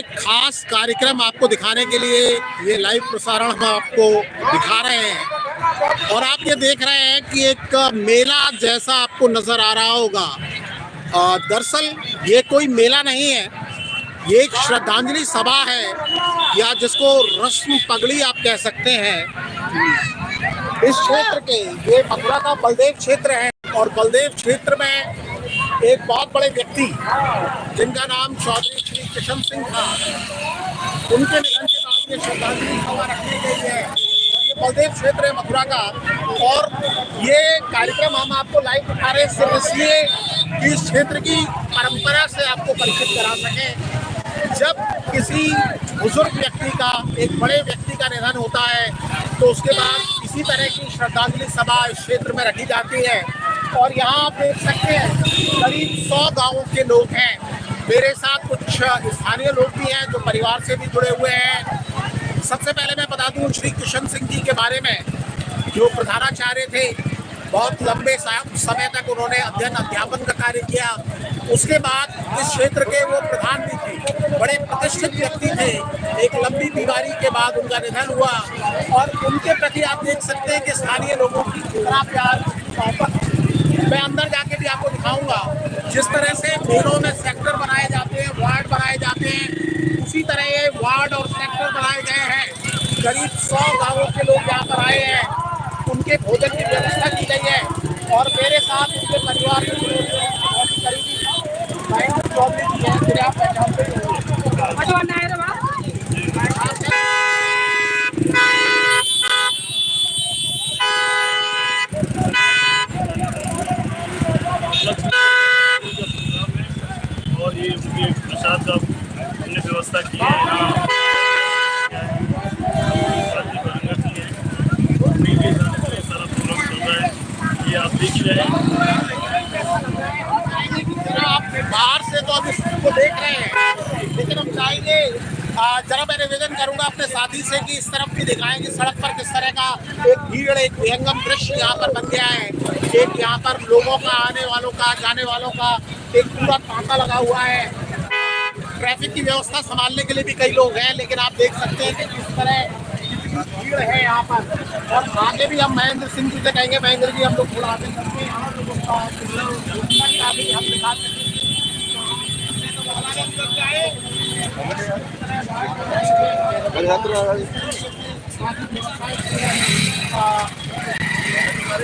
एक खास कार्यक्रम आपको दिखाने के लिए ये लाइव प्रसारण हम आपको दिखा रहे हैं और आप ये देख रहे हैं कि एक मेला जैसा आपको नजर आ रहा होगा। दरअसल ये कोई मेला नहीं है, ये एक श्रद्धांजलि सभा है या जिसको रस्म पगड़ी आप कह सकते हैं। इस क्षेत्र के ये मथुरा का बलदेव क्षेत्र है और बलदेव क्षेत्र में एक बहुत बड़े व्यक्ति जिनका नाम चौधरी श्री किशन सिंह था, उनके निधन के बाद ये श्रद्धांजलि सभा रखी गई है। ये बलदेव क्षेत्र है मथुरा का और ये कार्यक्रम हम आपको लाइव दिखा रहे हैं सिर्फ इसलिए कि इस क्षेत्र की परंपरा से आपको परिचित करा सकें। जब किसी बुजुर्ग व्यक्ति का, एक बड़े व्यक्ति का निधन होता है तो उसके बाद इसी तरह की श्रद्धांजलि सभा इस क्षेत्र में रखी जाती है और यहाँ आप देख सकते हैं करीब 100 गांवों के लोग हैं। मेरे साथ कुछ स्थानीय लोग भी हैं जो परिवार से भी जुड़े हुए हैं। सबसे पहले मैं बता दूं श्री किशन सिंह जी के बारे में, जो प्रधानाचार्य थे। बहुत लंबे समय तक उन्होंने अध्ययन अध्यापन का कार्य किया। उसके बाद इस क्षेत्र के वो प्रधान भी थे, बड़े प्रतिष्ठित व्यक्ति थे। एक लंबी बीमारी के बाद उनका निधन हुआ और उनके प्रति आप देख सकते हैं कि स्थानीय लोगों की कितना प्यार, मोहब्बत। मैं अंदर जाके भी आपको दिखाऊंगा जिस तरह से मेलों में सेक्टर बनाए जाते हैं, वार्ड बनाए जाते हैं, उसी तरह ये वार्ड और सेक्टर बनाए गए हैं। करीब 100 गाँवों के लोग यहाँ पर आए हैं, उनके भोजन की व्यवस्था की गई है और मेरे साथ उनके परिवार के बहुत ही करीबी चौधरी जी हैं, जिन्हें आप पहचानते हैं। और ये उसके प्रसाद का हमने व्यवस्था की है। सारा प्रोग्राम चल रहा है, ये आप देख रहे हैं। आप बाहर से तो अब इसको देख रहे हैं, लेकिन हम चाहेंगे जरा मैं निवेदन करूंगा अपने साथी से कि इस तरफ भी दिखाएं कि सड़क पर किस तरह का एक भीड़, एक विहंगम दृश्य यहाँ पर बन गया है। एक यहाँ पर लोगों का, आने वालों का, जाने वालों का एक पूरा तांता लगा हुआ है। ट्रैफिक की व्यवस्था संभालने के लिए भी कई लोग हैं, लेकिन आप देख सकते हैं कि किस तरह भीड़ है यहाँ पर। और आगे भी हम महेंद्र सिंह जी से कहेंगे, महेंद्र जी हम लोग थोड़ा आगे करते हैं, हम दिखा सकते हैं।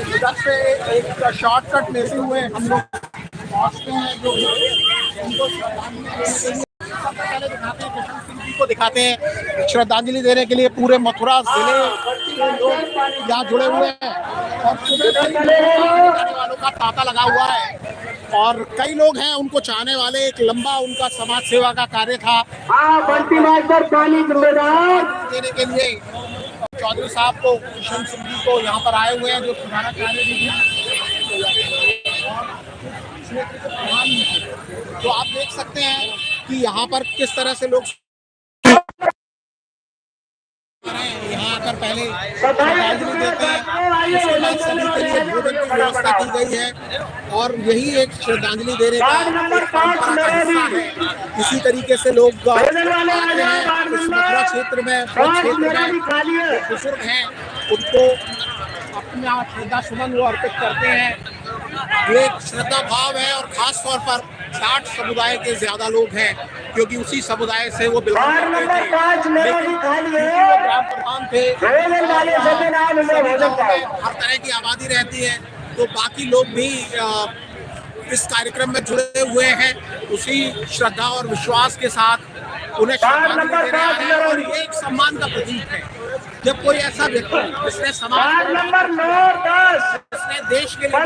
इधर से एक शॉर्टकट लेते हुए हम लोग पहुँचते हैं जो उनको पहले दिखाते हैं, किशन सिंह जी को दिखाते हैं। श्रद्धांजलि देने के लिए पूरे मथुरा जिले के लोग यहाँ जुड़े हुए हैं और जाने वालों का तांता लगा हुआ है और कई लोग हैं उनको चाहने वाले। एक लंबा उनका समाज सेवा का कार्य था। देने के लिए चौधरी साहब को, किशन सिंह जी को यहाँ पर आए हुए हैं जो प्रधानाचार्य जी हैं। तो आप देख सकते हैं कि यहाँ पर किस तरह से लोग यहाँ आकर पहले श्रद्धांजलि देते हैं, उसके बाद सभी के लिए भोजन की व्यवस्था की गई है और यही एक श्रद्धांजलि देने का परंपरा का हिस्सा है। इसी तरीके से लोग आते हैं इस मथुरा क्षेत्र में, बुजुर्ग हैं उनको अपना श्रद्धा सुमन वो अर्पित करते हैं। ये एक श्रद्धा भाव है और खास तौर पर जाट समुदाय के ज्यादा लोग हैं क्योंकि उसी समुदाय से वो बिलोंग करते थे। लेकिन वो ग्राम प्रधान थे, हर तरह की आबादी रहती है, तो बाकी लोग भी इस कार्यक्रम में जुड़े हुए हैं उसी श्रद्धा और विश्वास के साथ उन्हें श्रद्धांजलि दे रहे हैं और ये एक सम्मान का प्रतीक है जब कोई ऐसा व्यक्ति जिसने समाज जिसने देश के लिए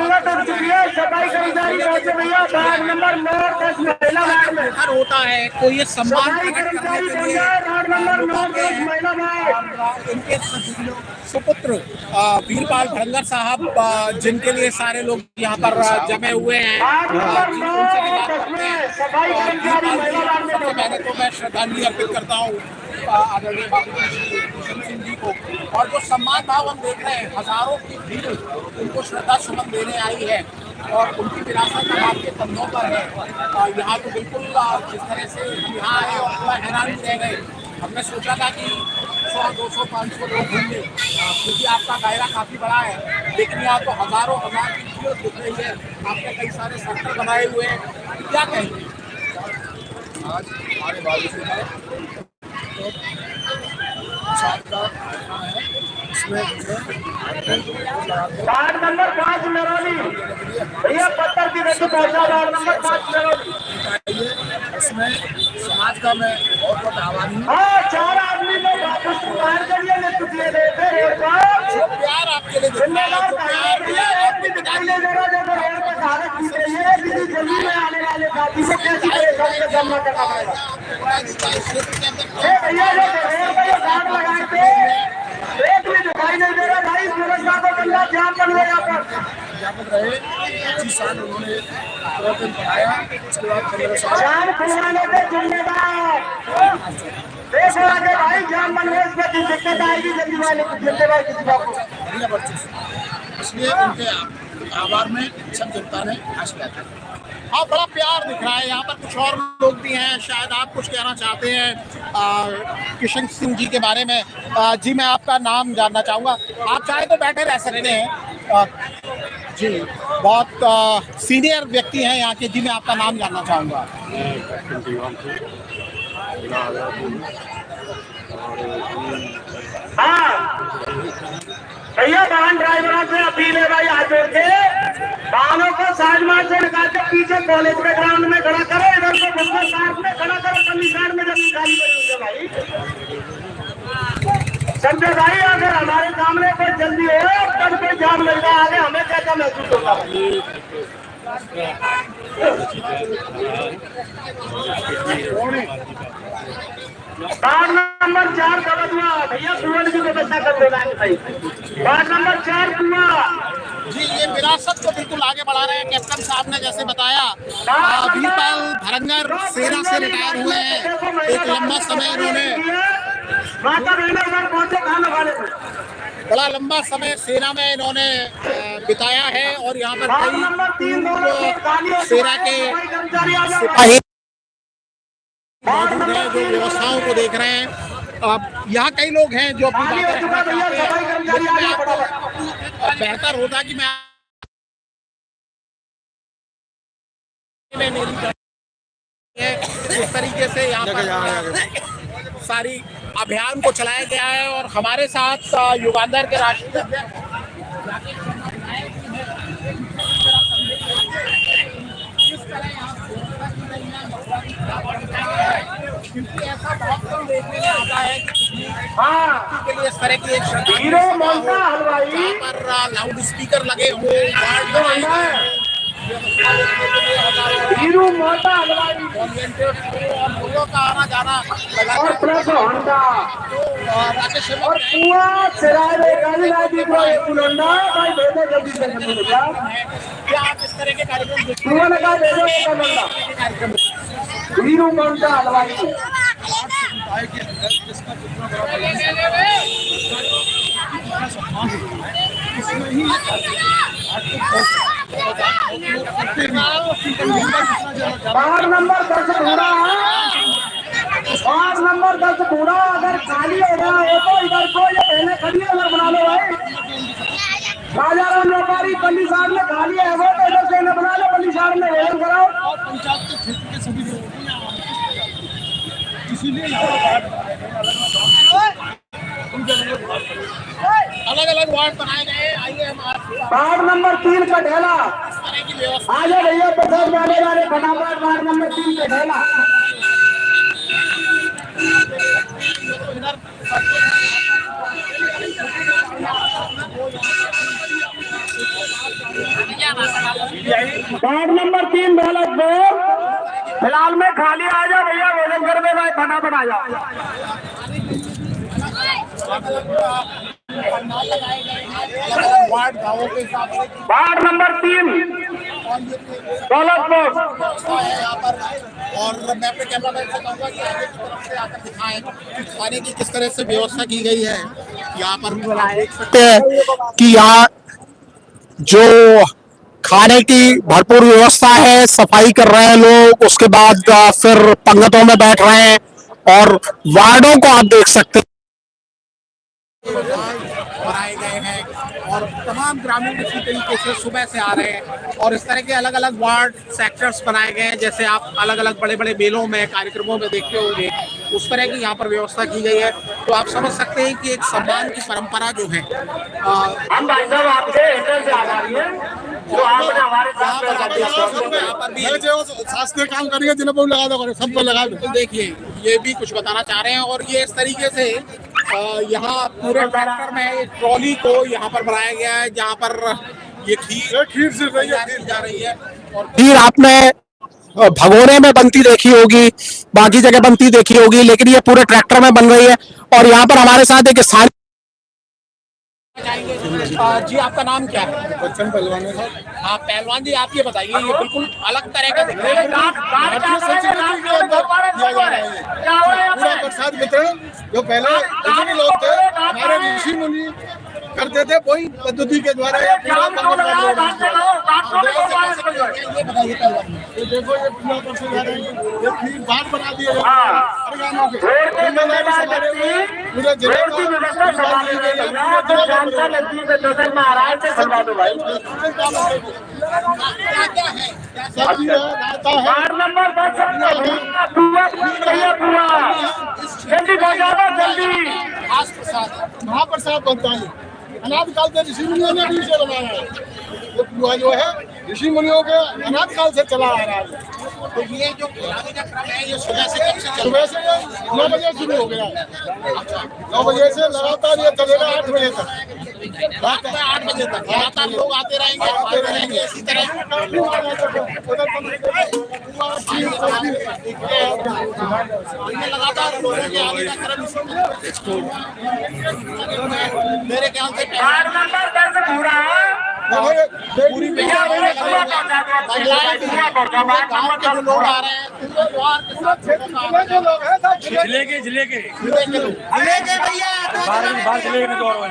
होता है तो ये सम्मान प्रकट करने के लिए इनके सुपुत्र वीरपाल भड़ंगर साहब जिनके लिए सारे लोग यहाँ पर जमे हुए हैं, मैंने तो मैं श्रद्धांजलि अर्पित करता हूँ आदरणीय किशन सिंह जी को। और जो सम्मान भाव हम देख रहे हैं, हजारों की भीड़ उनको श्रद्धा सुमन देने आई है और उनकी विरासत अब आपके कंधों पर है। यहाँ तो बिल्कुल जिस तरह से हम यहाँ आए और थोड़ा हैरान भी रह गए। हमने सोचा था कि 100, 200, 500 लोग होंगे क्योंकि आपका दायरा काफ़ी बड़ा है, लेकिन यहाँ तो हज़ारों हजार की भीड़ दिख रही है। आपने कई सारे सेक्टर बनाए हुए हैं, क्या कहेंगे? आज हमारे बाबूजी का तो साथ का है, इसमें वार्ड नंबर 5 मेरोली भैया पत्थर की रेती पहुंचा। वार्ड नंबर 5 मेरोली, इसमें समाज का मैं बहुत बहुत आभारी हूँ। हाँ 4 आदमी लोग वापस बाहर करिए ले चुके थे रोड पर। जो प्यार आपके लिए दिख रहा है, जो प्यार दिया है, आपने बता दिया। रोड पर कागज की रही है, किसी जल्दी में आने वाले साथी को कैसी परेशानी का सामना करना पड़ेगा। भैया जो रोड पर गार्ड लगाए थे, एक भी दिखाई नहीं दे रहा भाई। सुरक्षा को बंदा ध्यान बन गया यहाँ पर। अध्यापक रहे 25 साल उन्होंने प्रोग्राम पढ़ाया, उसके बाद 15 साल जान खुलवाने के जिम्मेदार देखो आगे भाई। जान मनोज में दिक्कत आएगी जल्दी वाले को जिम्मेदार किसी बात को। बढ़िया बच्चे से, इसलिए उनके आभार में सब जनता ने हासिल किया था। हाँ, बड़ा प्यार दिख रहा है। यहाँ पर कुछ और लोग भी हैं, शायद आप कुछ कहना चाहते हैं किशन सिंह जी के बारे में। जी, मैं आपका नाम जानना चाहूँगा। आप चाहे तो बैठे रह सकते हैं। जी, बहुत सीनियर व्यक्ति हैं यहाँ के। जी, मैं आपका नाम जानना चाहूँगा। हाँ भैया, वाहन ड्राइवरों से अपील है भाई, हाथ जोड़ के वाहनों को साजमाज से निकाल के पीछे कॉलेज के ग्राउंड में खड़ा करो। इधर को बुक्कर पार्क में खड़ा करो, कमीशन में जमीन खाली पड़ी है भाई। समझे भाई, अगर हमारे सामने कोई जल्दी हो तब कोई जाम मिल रहा आगे, हमें कैसा महसूस होता है? वार्ड नंबर 4 कबदुआ भैया, सुवर्ण की व्यवस्था कर देना है भाई। वार्ड नंबर 4 कुआ। जी, ये विरासत को बिल्कुल आगे बढ़ा रहे हैं। कैप्टन साहब ने जैसे बताया, वीरपाल भरंगर सेना से रिटायर हुए हैं। एक लंबा समय इन्होंने, माता बहना पहुंचे खाना खाने को। बड़ा लंबा समय सेना में इन्होंने बिताया है और यहाँ पर वार्ड नंबर 3 सेना के सिपाही मौजूद हैं जो व्यवस्थाओं को देख रहे हैं। अब यहाँ कई लोग हैं जो अपनी बातें रखना चाहते हैं, लेकिन मैं आपको बेहतर होता कि मैं इस तरीके से यहाँ पर सारी अभियान को चलाया गया है। और हमारे साथ युगांडा के राष्ट्रीय क्योंकि ऐसा बहुत कम देखने में आता है हाँ के लिए इस तरह की एक हीरो मोंटा हलवाई पर लाउड स्पीकर लगे हुए, हीरो मोटा हलवाई और लोगों का आना जाना और प्लस होंडा राकेश और कुआ सिरारे गाड़ी को पुलंडा भाई भेजो जल्दी से मिलेगा। क्या आप इस तरह के कार्यक्रम देखते कुआ लगा भेजो पुलंडा हैं? कार्यक्रम हीरो मोंटा हलवाई वार्ड नंबर 10 पूरा है। वार्ड नंबर 10 पूरा अगर खाली हो रहा हो तो इधर को ये पहले खड़ी अगर बना लो भाई। राजा राम व्यापारी पल्ली साहब में खाली है वो तो इधर से न बना लो, पल्ली साहब में वेल कराओ। और पंचायत के क्षेत्र के सभी लोगों को यहाँ इसीलिए अलग अलग वार्ड बनाए गए। आइए हम आपको वार्ड नंबर 3 का ढेला इस तरह की व्यवस्था आ जाओ भैया, प्रसाद वाले वाले फटाफट वार्ड नंबर 3 का ढेला। वार्ड नंबर 3 दौलतपुर फिलहाल में खाली आ जाओ भैया, भोजन कर दे भाई, फटाफट आ जाओ। वार्ड गाँवों के हिसाब से वार्ड नंबर 3 दौलतपुर है यहाँ पर। और मैं अपने कैमरामैन से कहूँगा कि आगे की तरफ से आकर दिखाएं कि खाने की किस तरह से व्यवस्था की गई है। यहाँ पर आप देख सकते हैं कि यहाँ जो खाने की भरपूर व्यवस्था है, सफाई कर रहे हैं लोग, उसके बाद फिर पंगतों में बैठ रहे हैं और वार्डों को आप देख सकते हैं। बनाए गए हैं और तमाम ग्रामीण इसी तरीके से सुबह से आ रहे हैं और इस तरह के अलग अलग वार्ड सेक्टर्स बनाए गए हैं, जैसे आप अलग अलग बड़े बड़े मेलों में कार्यक्रमों में देखते होंगे उस तरह की यहाँ पर व्यवस्था की गई है। तो आप समझ सकते हैं कि एक सम्मान की परंपरा जो है हम भाई साहब आपसे इंटर से आभारी हैं जो आपने हमारे शास्त्रीय काम करेंगे जिन्हें बहुत लगा दो सब पर लगा दो। तो देखिए ये भी कुछ बताना चाह रहे हैं और ये इस तरीके से यहाँ पूरे ट्रैक्टर में एक ट्रॉली को यहाँ पर बनाया गया है जहाँ पर ये खीर से तैयार जा रही है। और खीर आपने भगोने में बनती देखी होगी, बाकी जगह बनती देखी होगी, लेकिन ये पूरे ट्रैक्टर में बन रही है। और यहाँ पर हमारे साथ एक स्थानीय जी आपका नाम क्या है? बच्चन पहलवान है। हाँ पहलवान जी, आप ये बताइए ये बिल्कुल अलग तरह का दिख रहा है। पूरा प्रसाद वितरण जो पहले ऋषि लोग थे, हमारे ऋषि मुनि करते थे, वही पद्धति के द्वारा ये पूरा ये देखो ये पूरा प्रसाद आ रहा है, ये खीर बात बना दिए organों के पूरे जिले वार्ड नंबर 10 जल्दी पहुंचाना जल्दी। महाप्रसाद बनता है, अनादिकाल से ऋषि मुनियों ने भी इसे बनाया है। ये पूरा जो है ऋषि मुनियों के अनादिकाल से चला आ रहा है। तो ये जो खिलाने का क्रम है ये सुबह से कब से चल सुबह से 9 बजे शुरू हो गया है। 9 बजे से लगातार ये चलेगा 8 बजे तक। रात में 8 बजे तक लगातार लोग आते रहेंगे इसी तरह लगातार लोगों के आने का क्रम मेरे ख्याल से वार्ड नंबर 10 पूरा पूरी महिलाएं गाँव के जो लोग आ रहे हैं जिले के भैया बाहर जिले के दौर में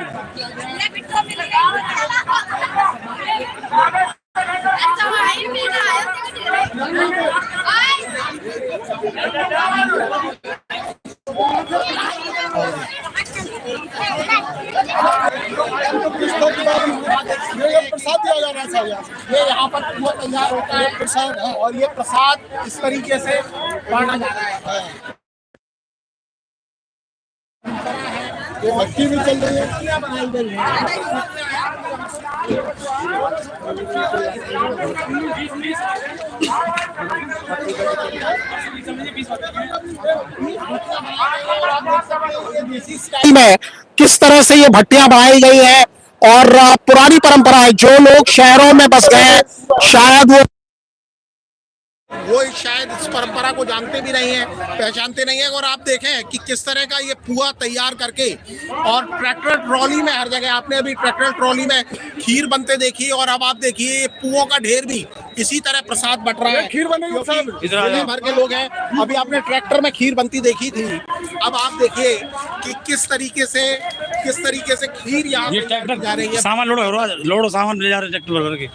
प्रसाद दिया जा रहा है। ये यहाँ पर पूरा तैयार होता है प्रसाद और ये प्रसाद इस तरीके से बांटा जा रहा है। ये भट्टी भी चल रही है, बनाई गई है। में किस तरह से ये भट्टियां बनाई गई है और पुरानी परंपरा है। जो लोग शहरों में बस गए हैं शायद वो शायद इस परंपरा को जानते भी नहीं है, पहचानते नहीं है। और आप देखें कि किस तरह का ये पुआ तैयार करके और ट्रैक्टर ट्रॉली में, हर जगह आपने अभी ट्रैक्टर ट्रॉली में खीर बनते देखी और अब आप देखिए ये पुओं का ढेर भी इसी तरह प्रसाद बट रहा है। खीर बनेगी साहब, दुनिया भर के लोग हैं। अभी आपने ट्रैक्टर में खीर बनती देखी थी, अब आप देखिए कि किस तरीके से खीर यहाँ जा रही है। सामान लोडो सामान ले जा रहे ट्रैक्टर भर के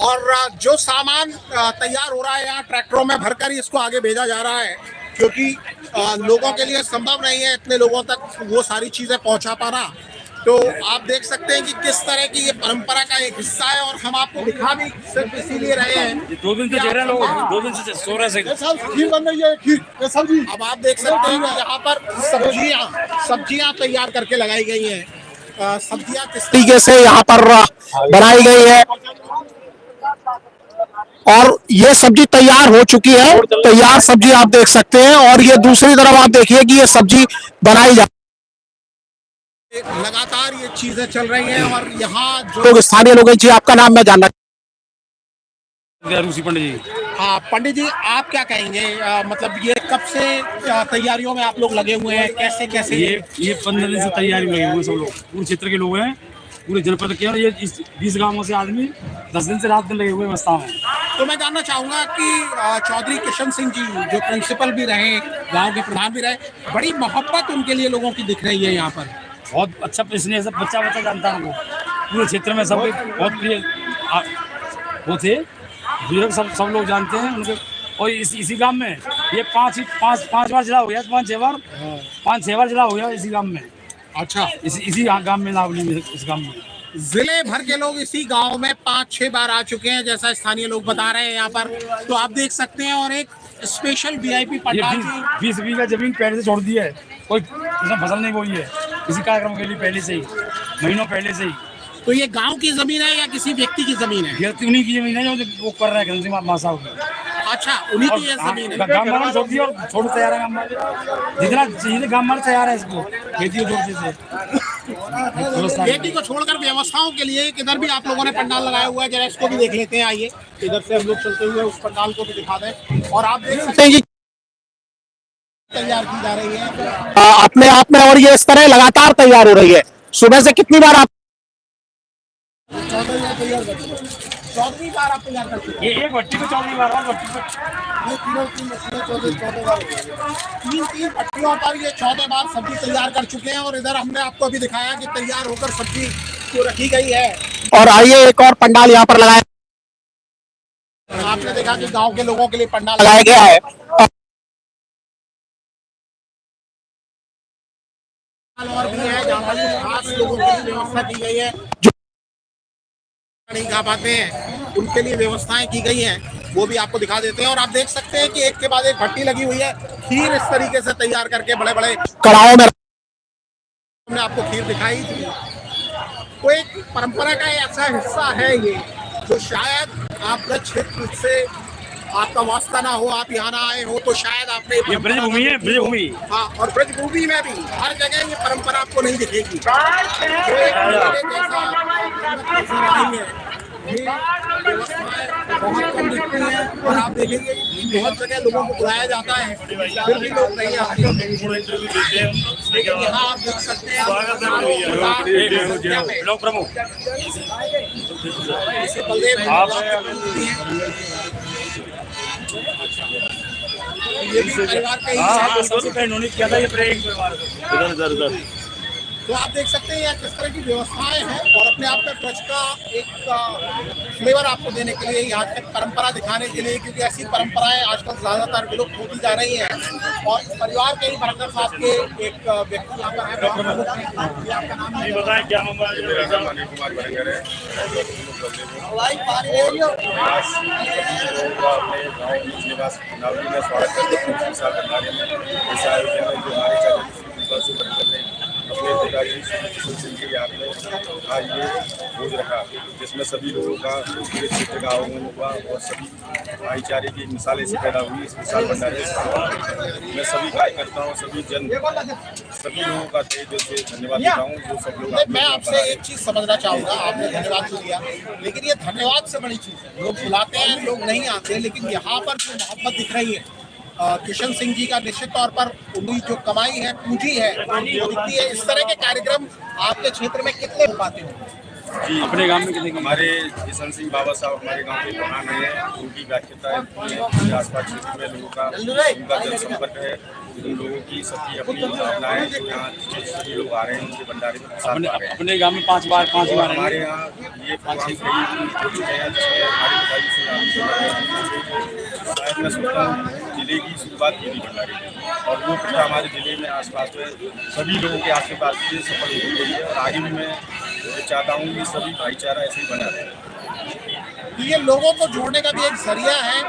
और जो सामान तैयार हो रहा है यहाँ ट्रैक्टरों में भरकर ही इसको आगे भेजा जा रहा है, क्योंकि लोगों के लिए संभव नहीं है इतने लोगों तक वो सारी चीज़ें पहुँचा पाना। तो आप देख सकते हैं कि किस तरह की ये परंपरा का एक हिस्सा है और हम आपको दिखा भी सिर्फ इसीलिए रहे हैं। 2 दिन से चल रहे लोग, 2 दिन से सो रहे से खीर बन रही है, खीर ये सब्जी। अब आप देख सकते हैं कि यहाँ पर सब्जियाँ तैयार करके लगाई गई हैं। सब्जियाँ किस तरीके से यहाँ पर बनाई गई है और ये सब्जी तैयार हो चुकी है। तैयार सब्जी आप देख सकते हैं और ये दूसरी तरफ आप देखिए कि ये सब्जी बनाई जा लगातार ये चीजें चल रही हैं। और यहाँ जो लोग स्थानीय लोग हैं। जी आपका नाम मैं जानना रूसी पंडित जी। हाँ पंडित जी, आप क्या कहेंगे? मतलब ये कब से तैयारियों में आप लोग लगे हुए हैं, कैसे ये 15 दिन से तैयारी में लगे हुए सब लोग, पूरे क्षेत्र के लोग हैं, पूरे जनपद के। और ये 20 गांवों से आदमी 10 दिन से रात दिन लगे हुए व्यवस्था में। तो मैं जानना चाहूंगा कि चौधरी किशन सिंह जी जो प्रिंसिपल भी रहे, गांव के प्रधान भी रहे, बड़ी मोहब्बत उनके लिए लोगों की दिख रही है यहाँ पर। बहुत अच्छा प्रश्न है, सब बच्चा जानता है उनको। पूरे क्षेत्र में सब बहुत प्रिय वो थे बुजुर्ग, सब लोग जानते हैं उनके। और इसी गांव में ये पांच बार जिला हो गया, 5-6 बार जिला हो गया इसी गांव में। अच्छा, इसी गांव में, नावली में, इस गांव में जिले भर के लोग इसी गांव में 5-6 बार आ चुके हैं, जैसा स्थानीय लोग बता रहे हैं यहाँ पर। तो आप देख सकते हैं, और एक स्पेशल वीआईपी ये पंडाल 20 बीघा जमीन पहले से छोड़ दी है, कोई इसमें फसल नहीं बोई है इसी कार्यक्रम के लिए, पहले से ही, महीनों पहले से ही। तो ये गांव की जमीन है या किसी व्यक्ति की जमीन है? ये उन्हीं की जमीन है जो वो कर रहे हैं घनश्याम सिंह मासा की। अच्छा, उन्हीं की ये जमीन है। गांव वाले छोड़ दिया और छोड़ तैयार है, गांव वाले जितना चाहिए गांव वाले तैयार है इसको खेती को से। खेती को छोड़कर व्यवस्थाओं के लिए इधर भी आप लोगों ने पंडाल लगाया हुआ है, जरा इसको भी देख लेते हैं। आइए इधर से हम लोग चलते हुए उस पंडाल को भी दिखा दें। और आप देख सकते हैं कि तैयार की जा रही है अपने आप में, और ये इस तरह लगातार तैयार हो रही है। सुबह से कितनी बार आप 14वीं बार आप तैयार कर चुके हैं? ये एक भट्टी को 14वीं बार, और भट्टी को ये तीन पट्टियों पर ये 14 बार सब्जी तैयार कर चुके हैं। और इधर हमने आपको अभी दिखाया कि तैयार होकर सब्जी जो रखी गई है। और आइए एक और पंडाल यहाँ पर लगाया, आपने देखा कि गांव के लोगों के लिए पंडाल लगाया गया है। और भी है जहाँ पर खास लोगों के लिए व्यवस्था की गई है, जो नहीं खा पाते हैं उनके लिए व्यवस्थाएं की गई हैं, वो भी आपको दिखा देते हैं। और आप देख सकते हैं कि एक के बाद एक भट्टी लगी हुई है। खीर इस तरीके से तैयार करके बड़े बड़े कड़ाहों में हमने आपको खीर दिखाई थी। तो एक परंपरा का ऐसा हिस्सा है ये, जो शायद आप ब्रज क्षेत्र से आपका वास्ता ना हो, आप यहाँ ना आए हो, तो शायद आपने ये ब्रज भूमि है, ब्रज भूमि। हाँ, और ब्रज भूमि में भी हर जगह ये परंपरा आपको नहीं दिखेगी। तो एक जैसा नहीं है, ये व्यवस्थाएं बहुत कम दिखती हैं। और आप देखेंगे बहुत जगह लोगों को बुलाया जाता है, फिर भी लोग नहीं आते। लेकिन यहाँ आप देख सकते हैं ब्लॉक प्रमुख ये भी परिवार का ही है। इन्होंने किया था ये प्रेम परिवार इधर। तो आप देख सकते हैं यहाँ किस तरह की व्यवस्थाएं हैं। और अपने आप में ब्रज का एक फ्लेवर आपको देने के लिए, यहाँ की परंपरा दिखाने के लिए, क्योंकि ऐसी परंपराएं आजकल ज़्यादातर विलुप्त होती जा रही हैं। और परिवार के ही बरकत साहब के एक व्यक्ति यहाँ पर है। आपका नाम है? बताएं क्या नाम है? मेरा नाम अनिल कुमार बनेगर है। निवास नावली में स्वागत करते हैं। ऐसा आयोजन है जो हमारे चाचा अपने पिताजी किशोर सिंह की याद में आज ये भोज रखा, जिसमें सभी लोगों का पूरे क्षेत्र का आगमन हुआ और सभी भाईचारे की मिसालें से पैदा हुई। इस मिसाल भंडारे मैं सभी कार्यकर्ताओं, सभी लोगों का तहे दिल से धन्यवाद देता हूँ जो सब लोग। मैं आपसे एक चीज़ समझना चाहूँगा, आपने धन्यवाद तो दिया, लेकिन ये धन्यवाद से बड़ी चीज़ है। लोग बुलाते हैं, लोग नहीं आते, लेकिन यहाँ पर जो मोहब्बत दिख रही है किशन सिंह जी का, निश्चित तौर पर उनकी जो कमाई है, पूंजी है, वो दिखती है। इस तरह के कार्यक्रम आपके क्षेत्र में कितने हो पाते हैं? जी, अपने गांव में कितने? हमारे किशन सिंह बाबा साहब हमारे गांव के प्रधान है। उनकी व्याख्याता है आसपास क्षेत्र में लोगों का उनका जनसंपर्क है। उन लोगों की सबकी अपनी भावनाएं, यहाँ सभी लोग आ रहे हैं उनके भंडारे में। अपने गांव में 5 बार हमारे यहाँ ये प्रोग्राम कई हो चुके हैं, जिसमें हमारे पिताजी से शायद मैं सोचता हूँ जिले की शुरुआत की थी भंडारे की, और वो प्रथा हमारे जिले में आसपास में सभी लोगों के आशीर्वाद से सफल हो गई है। और आगे भी मैं चाहता हूँ कि सभी भाईचारा ऐसे ही बना रहे। ये लोगों को जोड़ने का भी एक जरिया है।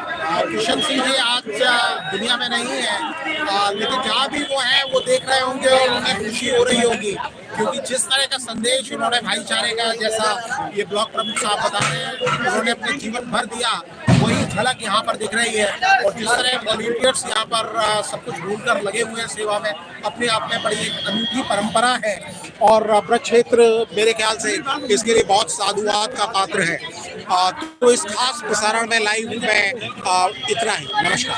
किशन सिंह जी आज दुनिया में नहीं है, लेकिन जहाँ भी वो है वो देख रहे होंगे और उन्हें खुशी हो रही होगी, क्योंकि जिस तरह का संदेश उन्होंने भाईचारे का, जैसा ये ब्लॉक प्रमुख साहब बता रहे हैं, उन्होंने अपने जीवन भर दिया, वही झलक यहाँ पर दिख रही है। और जिस तरह वॉलंटियर्स यहाँ पर सब कुछ भूलकर लगे हुए हैं सेवा में, अपने आप में बड़ी एक अनूठी परंपरा है। और ब्रज क्षेत्र मेरे ख्याल से इसके लिए बहुत साधुवाद का पात्र है। तो इस खास प्रसारण में लाइव में इतना ही। नमस्कार।